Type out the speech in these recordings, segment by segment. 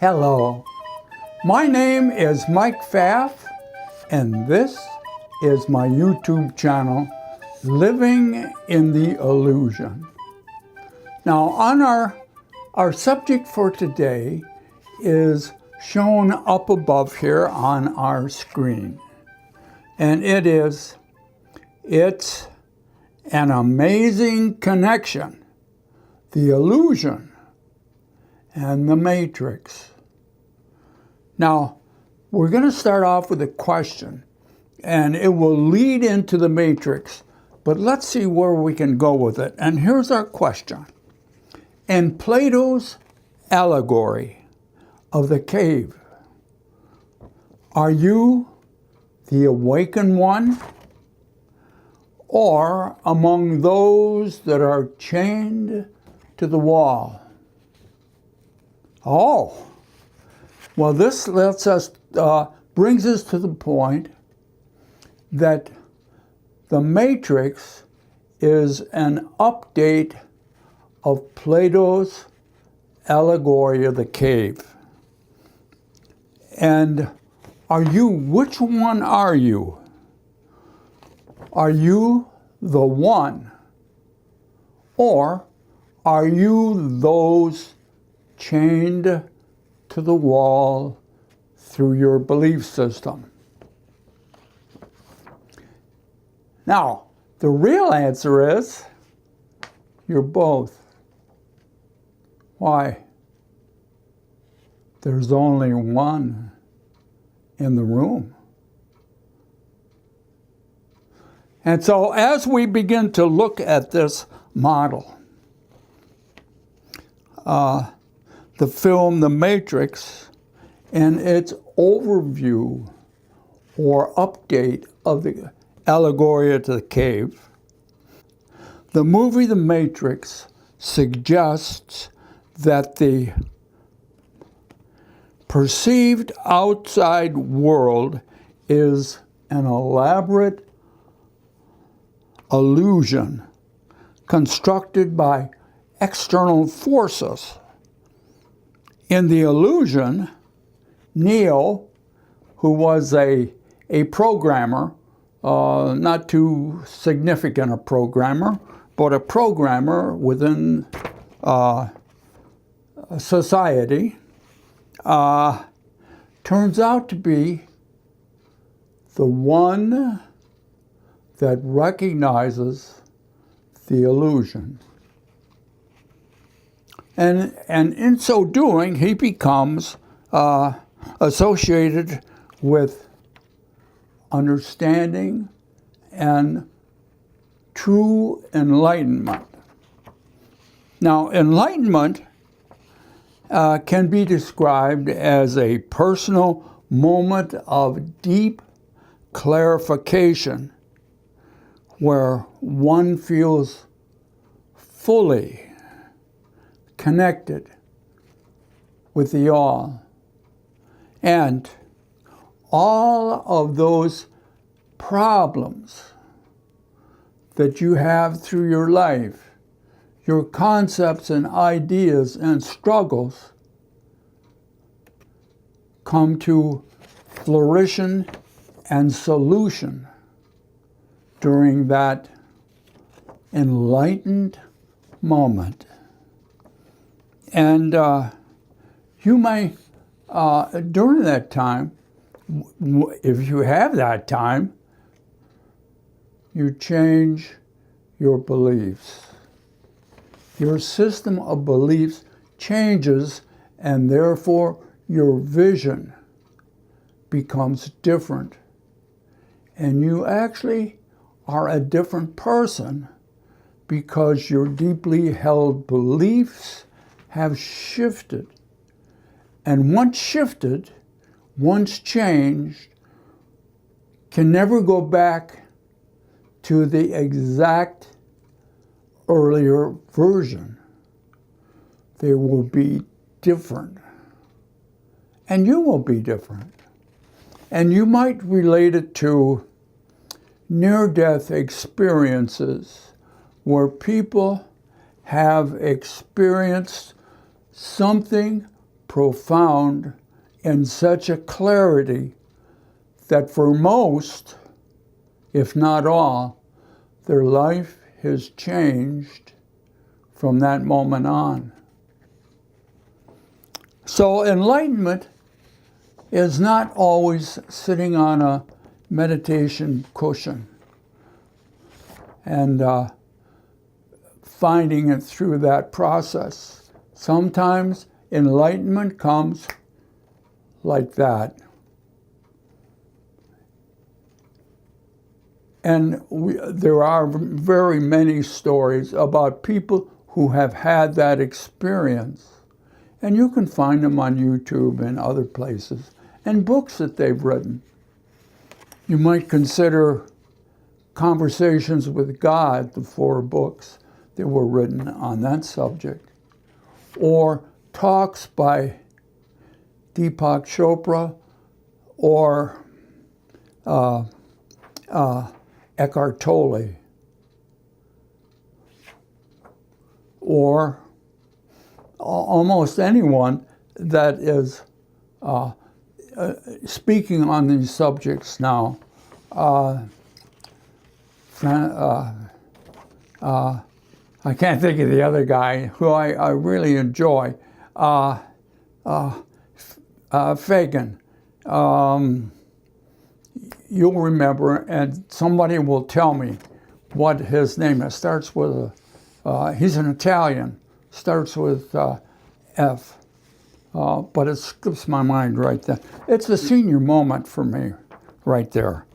Hello, my name is Mike Pfaff, and this is my YouTube channel, Living in the Illusion. Now, on our subject for today is shown up above here on our screen. And it's an amazing connection, the illusion and the matrix. Now, we're going to start off with a question, and it will lead into the matrix, but let's see where we can go with it. And here's our question. In Plato's Allegory of the cave, are you the awakened one, or among those that are chained to the wall? Oh, well, this brings us to the point that the matrix is an update of Plato's Allegory of the cave. And which one are you? Are you the one? Or are you those chained to the wall through your belief system? Now, the real answer is you're both. Why? There's only one in the room. And so as we begin to look at this model, the film The Matrix, and its overview or update of the Allegory to the cave, the movie The Matrix suggests that the perceived outside world is an elaborate illusion constructed by external forces. In the illusion, Neo, who was a programmer, not too significant a programmer, but a programmer within society, turns out to be the one that recognizes the illusion. And in so doing, he becomes associated with understanding and true enlightenment. Now, enlightenment can be described as a personal moment of deep clarification where one feels fully connected with the all. And all of those problems that you have through your life, your concepts and ideas and struggles, come to flourishing and solution during that enlightened moment. And you may, during that time, if you have that time, you change your beliefs. Your system of beliefs changes, and therefore your vision becomes different. And you actually are a different person because your deeply held beliefs have shifted. And once shifted, once changed, can never go back to the exact earlier version. They will be different. And you will be different. And you might relate it to near-death experiences where people have experienced something profound in such a clarity that for most, if not all, their life has changed from that moment on. So enlightenment is not always sitting on a meditation cushion and finding it through that process. Sometimes enlightenment comes like that. And there are very many stories about people who have had that experience. And you can find them on YouTube and other places, and books that they've written. You might consider Conversations with God, the 4 books that were written on that subject, or talks by Deepak Chopra or Eckhart Tolle, or almost anyone that is speaking on these subjects now. I can't think of the other guy who I really enjoy, Fagin. You'll remember, and somebody will tell me what his name is. Starts with he's an Italian, starts with F, but it skips my mind right there. It's a senior moment for me right there.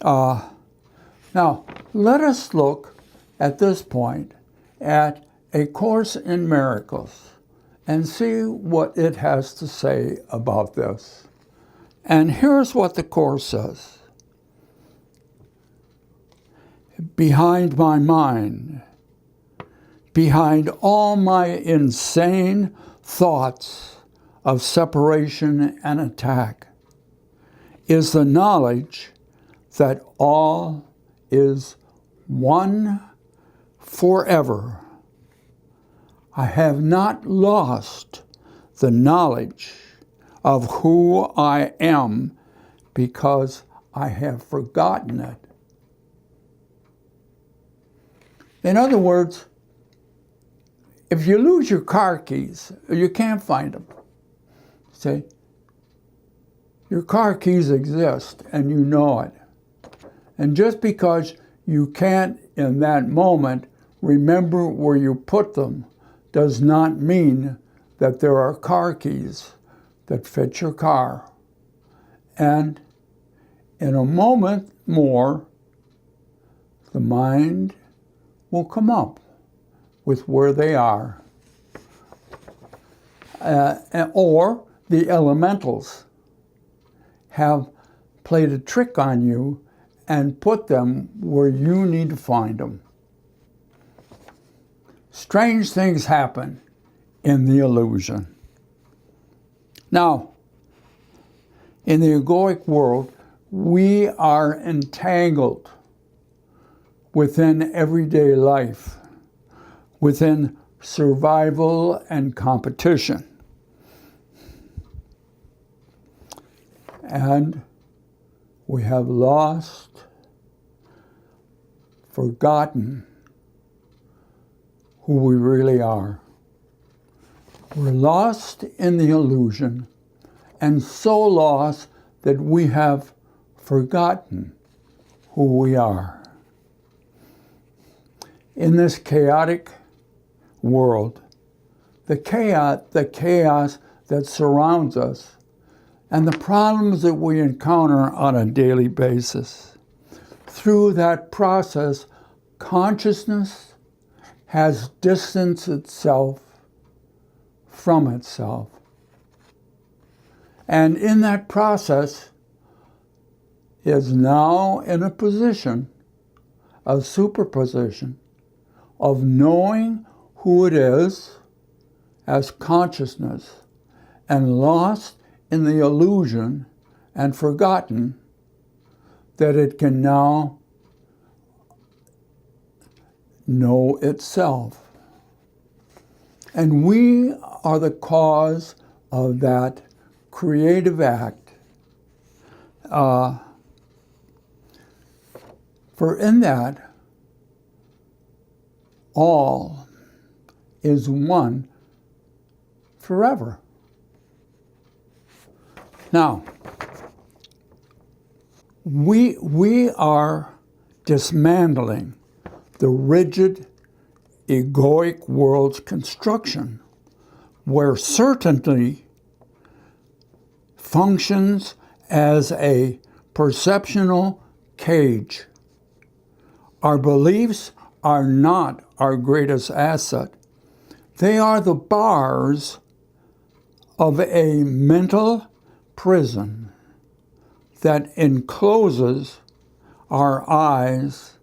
Now, let us look at this point at A Course in Miracles and see what it has to say about this. And here's what the Course says. Behind my mind, behind all my insane thoughts of separation and attack, is the knowledge that all is one forever. I have not lost the knowledge of who I am because I have forgotten it. In other words, if you lose your car keys, you can't find them. See, your car keys exist and you know it. And just because you can't in that moment remember where you put them does not mean that there are car keys that fit your car. And in a moment more, the mind will come up with where they are. Or the elementals have played a trick on you and put them where you need to find them. Strange things happen in the illusion. Now, in the egoic world, we are entangled within everyday life, within survival and competition. And we have lost, forgotten who we really are. We're lost in the illusion, and so lost that we have forgotten who we are. In this chaotic world, the chaos that surrounds us, and the problems that we encounter on a daily basis. Through that process, consciousness has distanced itself from itself. And in that process is now in a position of superposition, of knowing who it is as consciousness and lost in the illusion and forgotten that it can now know itself. And we are the cause of that creative act. For in that, all is one forever. Now, we are dismantling the rigid, egoic world's construction, where certainty functions as a perceptional cage. Our beliefs are not our greatest asset. They are the bars of a mental prison that encloses our eyes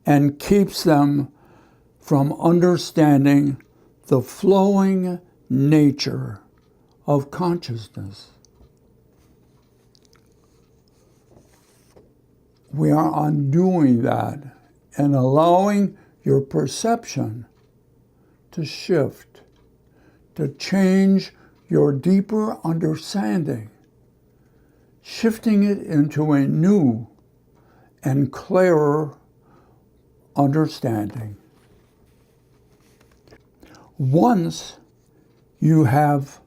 and keeps them from understanding the flowing nature of consciousness. We are undoing that and allowing your perception to shift, to change your deeper understanding, shifting it into a new and clearer understanding. Once you have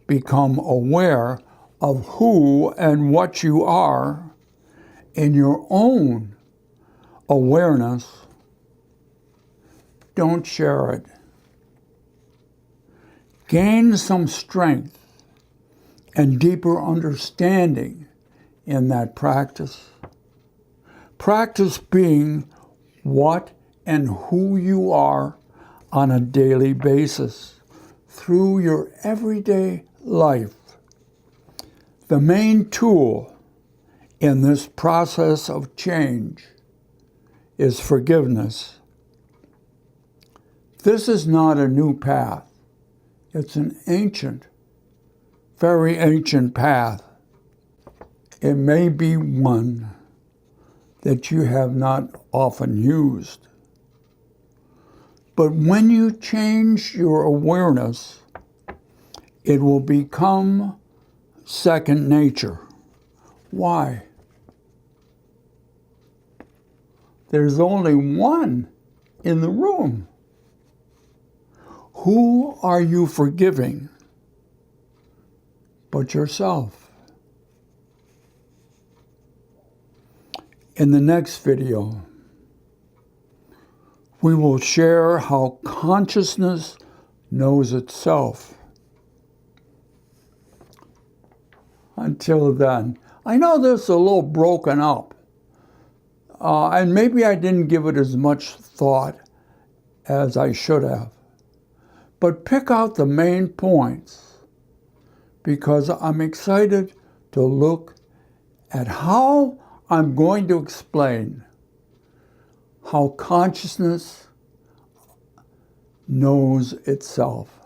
become aware of who and what you are in your own awareness, don't share it. Gain some strength and deeper understanding in that practice. Practice being what and who you are on a daily basis through your everyday life. The main tool in this process of change is forgiveness. This is not a new path. It's an ancient, very ancient path. It may be one that you have not often used. But when you change your awareness, it will become second nature. Why? There's only one in the room. Who are you forgiving but yourself? In the next video, we will share how consciousness knows itself. Until then, I know this is a little broken up, and maybe I didn't give it as much thought as I should have. But pick out the main points, because I'm excited to look at how I'm going to explain how consciousness knows itself.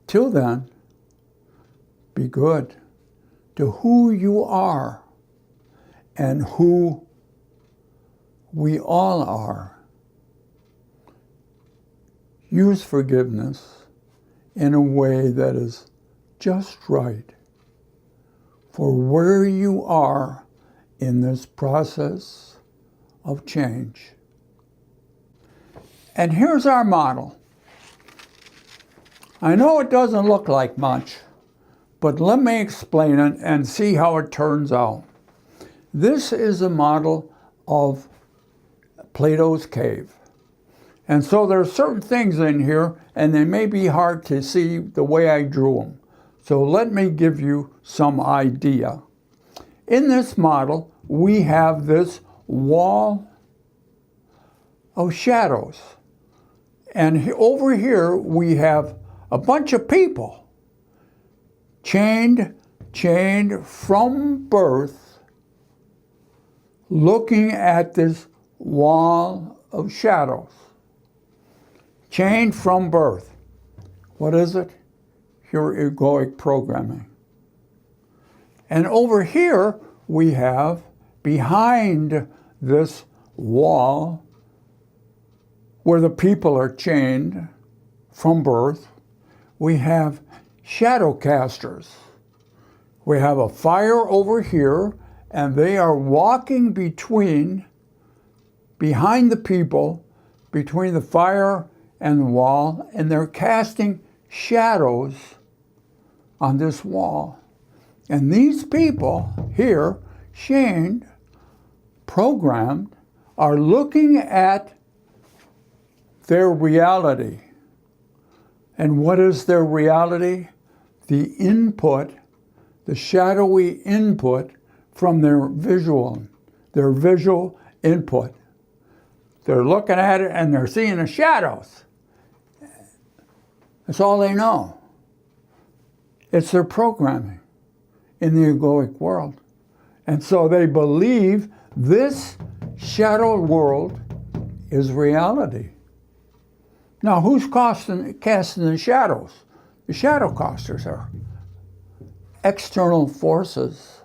Till then, be good to who you are and who we all are. Use forgiveness in a way that is just right for where you are in this process of change. And here's our model. I know it doesn't look like much, but let me explain it and see how it turns out. This is a model of Plato's cave. And so there are certain things in here, and they may be hard to see the way I drew them. So let me give you some idea. In this model, we have this wall of shadows. And over here, we have a bunch of people chained from birth, looking at this wall of shadows. Chained from birth. What is it? Your egoic programming. And over here, we have, behind this wall, where the people are chained from birth, we have shadow casters. We have a fire over here, and they are walking behind the people, between the fire and the wall, and they're casting shadows on this wall. And these people here, chained, programmed, are looking at their reality. And what is their reality? The input, the shadowy input from their visual input. They're looking at it and they're seeing the shadows. That's all they know. It's their programming in the egoic world. And so they believe this shadow world is reality. Now, who's casting the shadows? The shadow casters are external forces.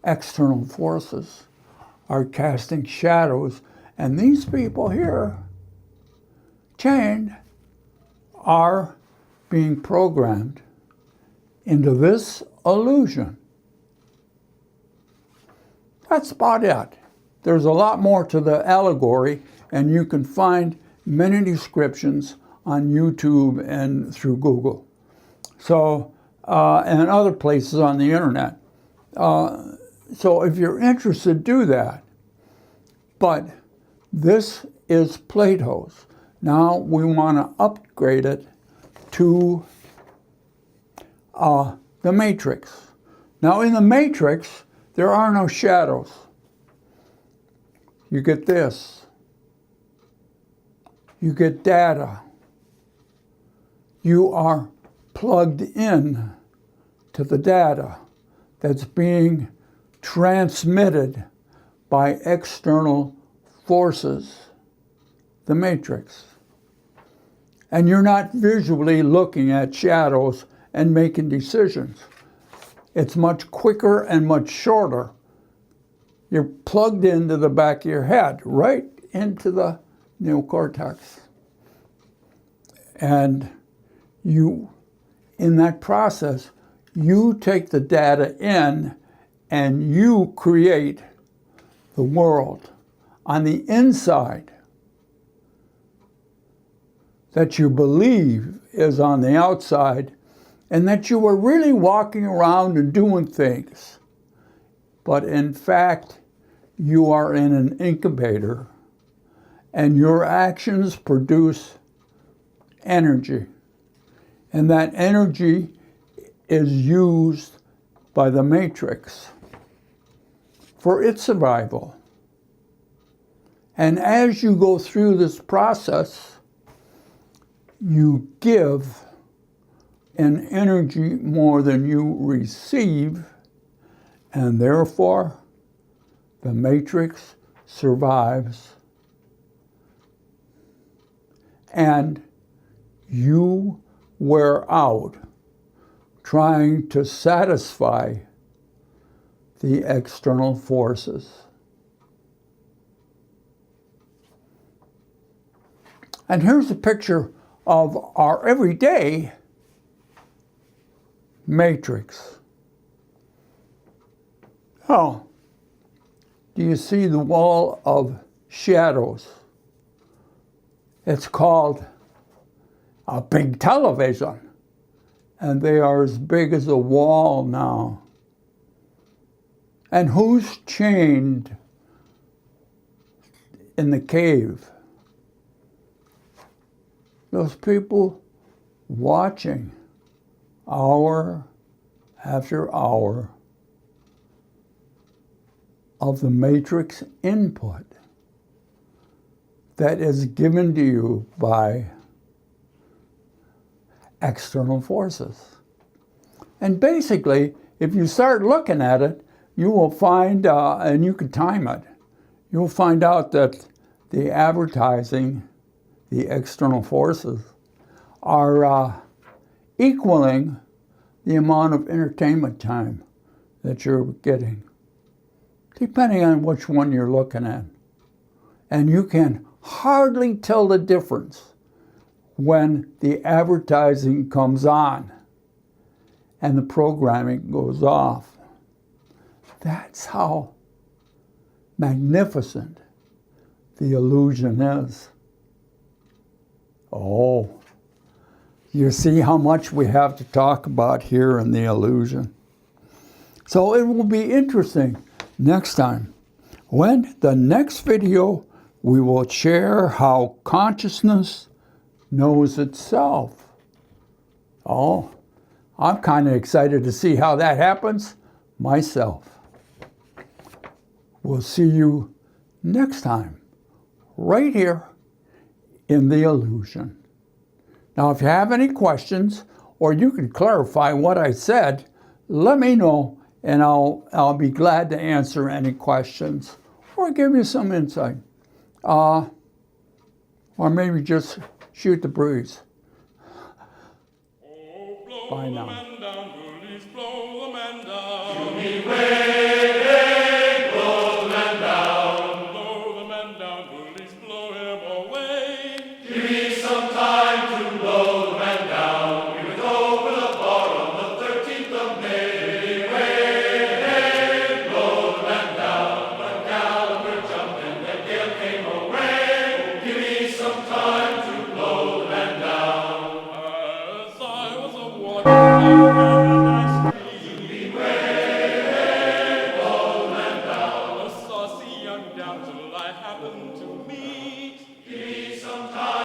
External forces are casting shadows, and these people here, chained, are being programmed into this illusion. That's about it. There's a lot more to the allegory, and you can find many descriptions on YouTube and through Google. So, and other places on the internet. So if you're interested, do that. But this is Plato's. Now we want to upgrade it to the matrix. Now in the matrix, there are no shadows. You get this. You get data. You are plugged in to the data that's being transmitted by external forces, the matrix. And you're not visually looking at shadows and making decisions. It's much quicker and much shorter. You're plugged into the back of your head, right into the neocortex. And you, in that process, you take the data in and you create the world on the inside that you believe is on the outside, and that you are really walking around and doing things. But in fact, you are in an incubator, and your actions produce energy. And that energy is used by the matrix for its survival. And as you go through this process, you give an energy more than you receive, and therefore the matrix survives, and you wear out trying to satisfy the external forces. And here's a picture of our everyday matrix. Oh, do you see the wall of shadows? It's called a big television, and they are as big as a wall now. And who's chained in the cave? Those people watching hour after hour of the matrix input that is given to you by external forces. And basically, if you start looking at it, you will find, and you can time it, you'll find out that the advertising, the external forces, are equaling the amount of entertainment time that you're getting, depending on which one you're looking at. And you can hardly tell the difference when the advertising comes on and the programming goes off. That's how magnificent the illusion is. Oh, you see how much we have to talk about here in the illusion. So it will be interesting next time. When the next video, we will share how consciousness knows itself. Oh, I'm kind of excited to see how that happens myself. We'll see you next time, right here in the illusion. Now, if you have any questions, or you can clarify what I said, let me know, and I'll be glad to answer any questions, or give you some insight. Or maybe just shoot the breeze. Bye now.